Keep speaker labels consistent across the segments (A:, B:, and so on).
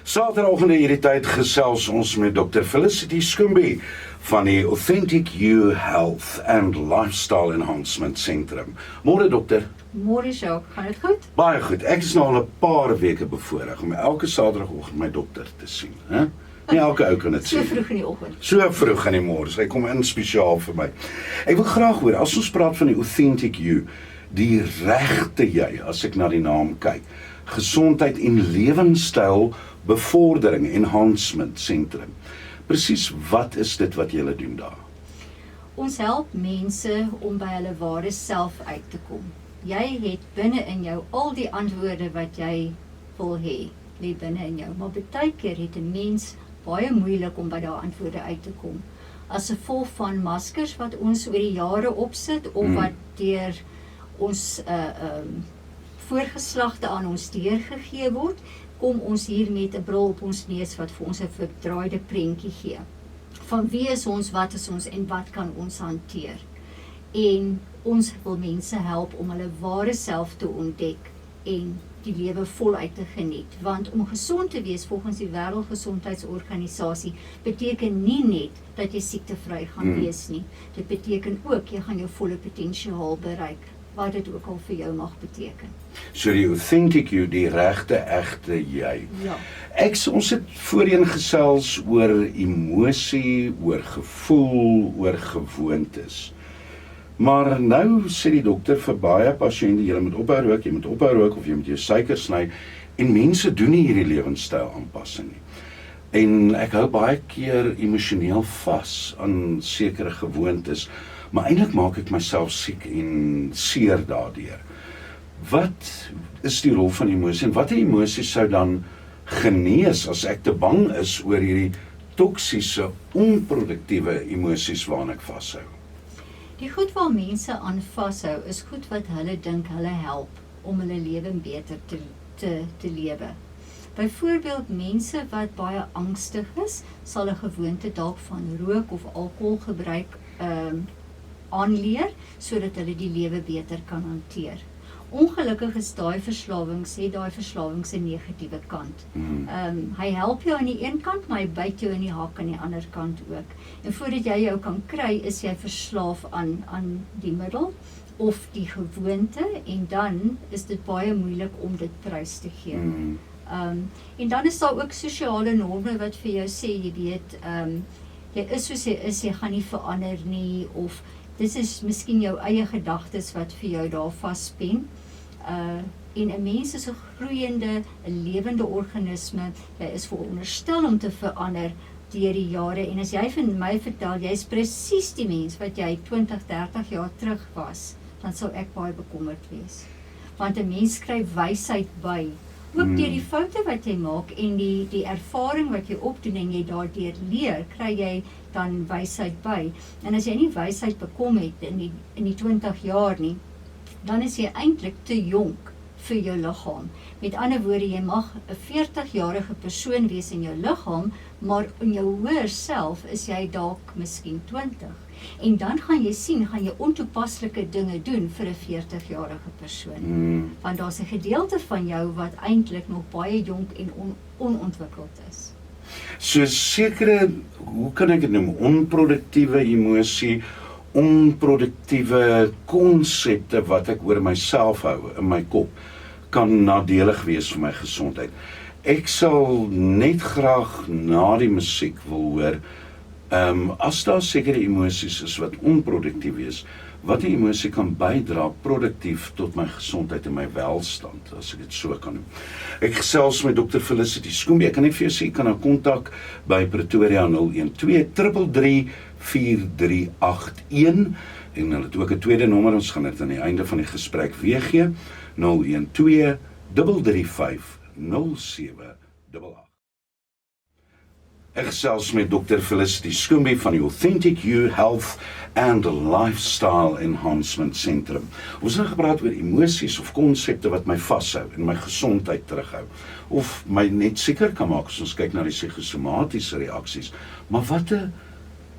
A: Saterdagoggend hierdie tyd gesels ons met Dr. Felicity Schoombie van die Authentic You Health and Lifestyle Enhancement Centrum. Môre dokter.
B: Môre Jacques, gaan dit goed?
A: Baie goed. Ek is nou al 'n paar weke bevoorreg om elke Saterdagoggend my dokter te sien, hè? Nie elke ou kan dit sien.
B: So vroeg in die oggend.
A: So vroeg in die môre. Hy kom in spesiaal vir my. Ek wil graag hoor, as ons praat van die Authentic You, die regte jy, as ek na die naam kyk, gesondheid en lewenstyl bevordering, enhancement sentrum. Presies wat is dit wat julle doen daar?
B: Ons help mense om by hulle ware self uit te kom. Jy het binne in jou al die antwoorde wat jy wil hê, lê binne in jou. Maar baie keer het 'n mens baie moeilik om by daardie antwoorde uit te kom. As gevolg van maskers wat ons oor die jare opsit, of wat deur ons voorgeslagte aan ons deurgegee word, kom ons hier met 'n bril op ons neus wat vir ons 'n verdraaide prentjie gee. Van wie is ons, wat is ons en wat kan ons hanteer? En ons wil mense help om hulle ware self te ontdek en die lewe voluit te geniet. Want om gesond te wees volgens die Wêreldgesondheidsorganisasie beteken nie net dat jy siektevry gaan wees nie. Dit beteken ook jy gaan jou volle potensiaal bereik, wat dit ook al vir jou mag beteken.
A: So die Authentic You, die regte, egte jy.
B: Ja.
A: Ons het voorheen gesels oor emosie, oor gevoel, oor gewoontes. Maar nou sê die dokter vir baie pasiënte, jy moet ophou rook, of jy moet jou suiker sny, en mense doen nie hierdie lewenstyl aanpassing nie. En ek hou baie keer emosioneel vas aan sekere gewoontes, maar eintlik maak ek myself siek en seer daardeur. Wat is die rol van emosie en watter emosies sou dan genees as ek te bang is oor hierdie toksiese, onproduktiewe emosies waaraan ek vashou?
B: Die goed waar mense aan vashou is goed wat hulle dink hulle help om hulle lewe beter te lewe. Byvoorbeeld mense wat baie angstig is, sal 'n gewoonte dalk van rook of alkohol gebruik aanleer, sodat hulle die lewe beter kan hanteer. Ongelukkig is daai verslawing se negatiewe kant. Hy help jou aan die een kant, maar hy byt jou in die hak aan die ander kant ook. En voordat jy jou kan kry, is jy verslaaf aan die middel of die gewoonte, en dan is dit baie moeilik om dit prys te gee. En dan is daar ook sosiale norme wat vir jou sê, jy weet, jy is soos jy is, jy gaan nie verander nie, of dit is miskien jou eie gedagtes wat vir jou daar vaspen. En 'n mens is 'n groeiende, 'n lewende organisme. Jy is veronderstel om te verander deur die jare. En as jy vir my vertel, jy is presies die mens wat jy 20, 30 jaar terug was, dan sou ek baie bekommerd wees. Want 'n mens skryf wysheid by. Ook deur die foute wat jy maak en die ervaring wat jy opdoen en jy daardeur leer, kry jy dan wysheid by. En as jy nie wysheid bekom het in die 20 jaar nie, dan is jy eintlik te jonk vir jou liggaam. Met ander woorde, jy mag 'n 40-jarige persoon wees in jou liggaam, maar in jou hoër self is jy dalk miskien 20. En dan gaan jy sien, gaan jy ontoepaslike dinge doen vir 'n 40-jarige persoon. Want daar's 'n gedeelte van jou wat eintlik nog baie jonk en onontwikkeld is.
A: So sekere, hoe kan ek dit noem, onproduktiewe emosie, onproduktiewe konsepte wat ek oor myself hou in my kop, kan nadelig wees vir my gesondheid. Ek sal net graag na die musiek wil hoor, as daar sekere emosies is wat onproduktief is, watter emosie kan bydra produktief tot my gesondheid en my welstand, as ek dit so kan noem. Ek gesels met Dr. Felicity Schoombie. Ek kan net vir jou sê, ek kan nou kontak by Pretoria 012 333 4381, en hulle het ook 'n tweede nommer, ons gaan dit aan die einde van die gesprek weer gee, 012 335 0788. Ek gesels met Dr. Felicity Schoombie van die Authentic You Health and Lifestyle Enhancement Centrum. Ons het gepraat oor emosies of konsepte wat my vashou en my gesondheid terughou, of my net seker kan maak as ons kyk na die psigosomatiese reaksies, maar watter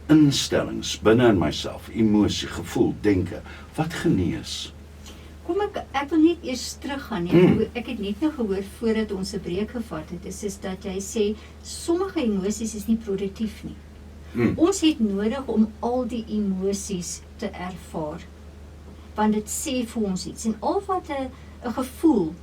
A: instellings binne in myself, emosie, gevoel, denke, wat genees?
B: Kom ek wil net eers teruggaan. Nee. Ek het net nou gehoor voordat ons 'n breek gevat het, is dat jy sê sommige emosies is nie produktief nie. Ons het nodig om al die emosies te ervaar. Want dit sê vir ons iets. En al wat 'n gevoel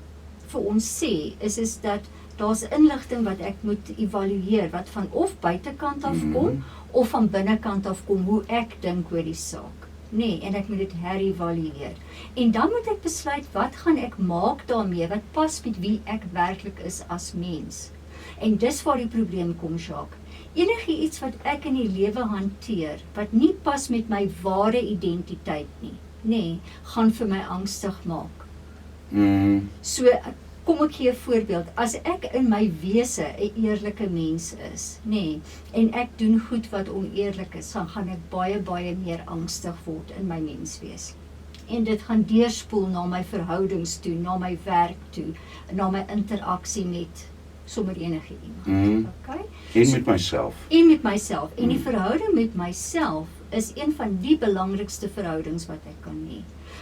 B: vir ons sê, is dat daar's inligting wat ek moet evalueer, wat van of buitekant af kom, of van binnekant af kom, hoe ek dink oor die saak. Nee, en ek moet dit herevalueer. En dan moet ek besluit, wat gaan ek maak daarmee, wat pas met wie ek werklik is as mens. En dis waar die probleem kom, Jacques. Enige iets wat ek in die lewe hanteer, wat nie pas met my ware identiteit nie, nee, gaan vir my angstig maak. So, kom ek gee 'n voorbeeld, as ek in my wese 'n eerlike mens is, nee, en ek doen goed wat oneerlik is, dan gaan ek baie meer angstig word in my menswees. En dit gaan deurspoel na my verhoudings toe, na my werk toe, na my interaksie met sommer enige iemand. Okay?
A: En met myself.
B: En met myself. En die verhouding met myself is een van die belangrikste verhoudings wat ek kan hê.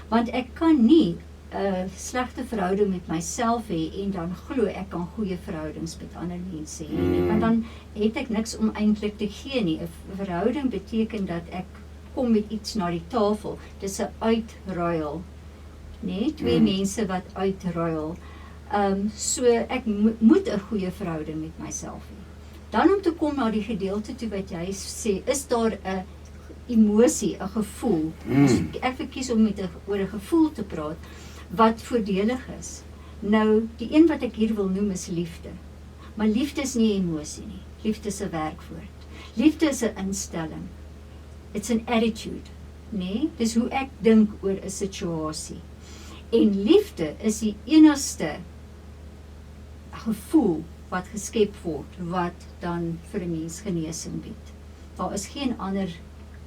B: Want ek kan nie 'n slegte verhouding met myself hê en dan glo ek kan goeie verhoudings met ander mense hê nie. Want dan het ek niks om eintlik te gee nie. 'n Verhouding beteken dat ek kom met iets na die tafel. Dis 'n uitruil. Nee, twee mense wat uitruil. So ek moet 'n goeie verhouding met myself hê. Dan om te kom na die gedeelte toe wat jy sê, is daar 'n emosie, 'n gevoel. Ek verkies om oor 'n gevoel te praat wat voordelig is. Nou, die een wat ek hier wil noem is liefde. Maar liefde is nie emosie nie. Liefde is 'n werkwoord. Liefde is 'n instelling. It's an attitude, nee? Dis hoe ek dink oor 'n situasie. En liefde is die enigste gevoel wat geskep word, wat dan vir 'n mens genesing bied. Daar is geen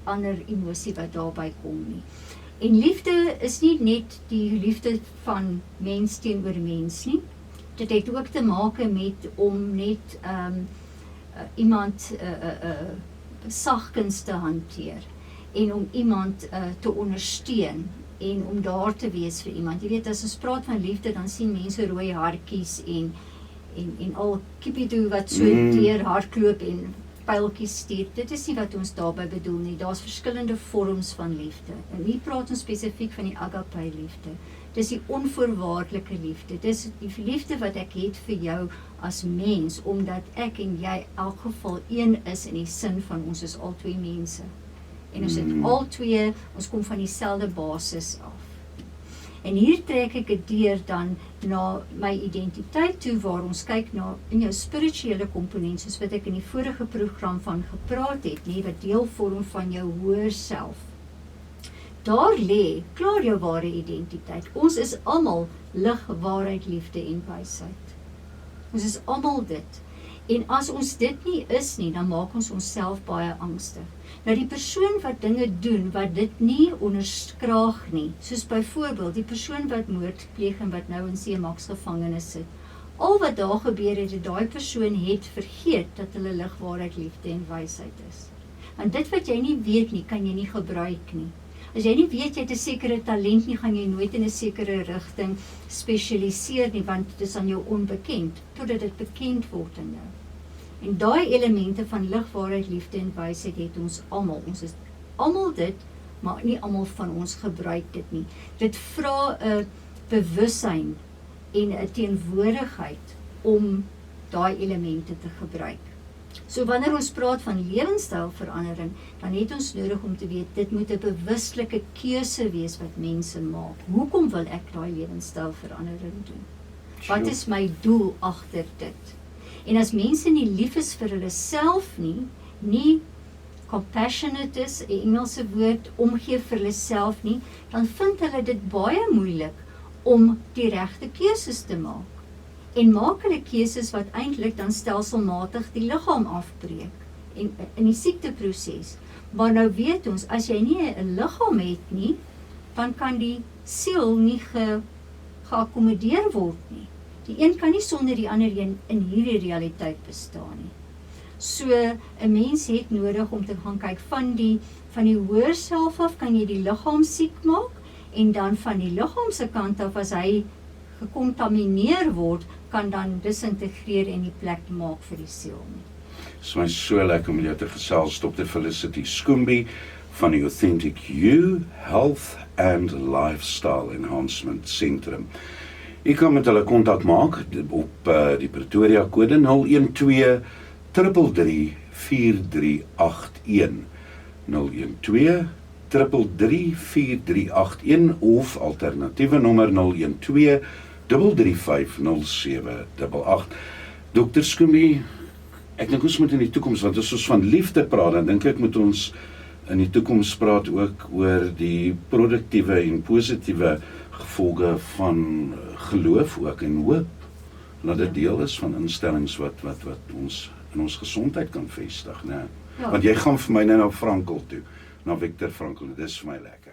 B: ander emosie wat daarby kom nie. En liefde is nie net die liefde van mens teenoor mens nie. Dit het ook te maak met om net iemand sagkens te hanteer en om iemand te ondersteun en om daar te wees vir iemand. Jy weet, as ons praat van liefde, dan sien mense rooi hartjies en al kiepietoe wat so deur hardloop en pyltjies stuur. Dit is nie wat ons daarby bedoel nie. Daar's verskillende vorms van liefde. En hier praat ons spesifiek van die agape liefde. Dis die onvoorwaardelike liefde. Dis die liefde wat ek het vir jou as mens, omdat ek en jy in elk geval een is in die sin van ons is al twee mense. En ons het al twee, ons kom van dieselfde basis af. En hier trek ek dit deur dan na my identiteit toe, waar ons kyk na in jou spirituele komponent, soos wat ek in die vorige program van gepraat het, nie, wat deel vorm van jou hoër self. Daar lê klaar jou ware identiteit. Ons is almal lig, waarheid, liefde en wysheid. Ons is almal dit. En as ons dit nie is nie, dan maak ons onsself baie angstig. Nou die persoon wat dinge doen, wat dit nie onderskraag nie, soos byvoorbeeld die persoon wat moord pleeg en wat nou in Seemaks gevangenis sit, al wat daar gebeur het, daai persoon het vergeet dat hulle lig, waarheid, liefde en wysheid is. Want dit wat jy nie weet nie, kan jy nie gebruik nie. As jy nie weet jy het 'n sekere talent nie, gaan jy nooit in 'n sekere rigting spesialiseer nie, want dit is aan jou onbekend, totdat dit bekend word aan jou. En daai elemente van lig, waarheid, liefde en wysheid het ons almal. Ons is almal dit, maar nie almal van ons gebruik dit nie. Dit vra 'n bewussyn en 'n teenwoordigheid om daai elemente te gebruik. So wanneer ons praat van lewenstylverandering, dan het ons nodig om te weet, dit moet 'n bewuslike keuse wees wat mense maak. Hoekom wil ek daai lewenstylverandering doen? Wat is my doel agter dit? En as mense nie lief is vir hulle self nie compassionate is, 'n Engelse woord, omgee vir hulle self nie, dan vind hulle dit baie moeilik om die regte keuses te maak. En maak hulle keuses wat eintlik dan stelselmatig die liggaam afbreek en in die siekteproses. Maar nou weet ons, as jy nie 'n liggaam het nie, dan kan die siel nie geakkommodeer word nie. Die een kan nie sonder die ander een in hierdie realiteit bestaan nie. So 'n mens het nodig om te gaan kyk van die hoër self af, kan jy die liggaam siek maak, En dan van die liggaam se kant af, as hy gekontamineer word, kan dan disintegreer en nie plek maak vir die siel nie.
A: Dit is my so lekker om jou te gesels, Dr. Felicity Schoombie van die Authentic You Health and Lifestyle Enhancement Centrum. U kan met hulle kontak maak op die Pretoria kode 012 333 4381 012 333 4381 of alternatiewe nommer 012 335 0788. Dr. Schoombie, ek dink ons moet in die toekoms, want as ons van liefde praat, dan dink ek moet ons in die toekoms praat ook oor die produktiewe en positiewe gevolge van geloof ook en hoop, dat dit deel is van instellings wat ons in ons gesondheid kan vestig, né?
B: Ja.
A: Want jy gaan vir my nou na Frankl toe, na Viktor Frankl, dis vir my lekker.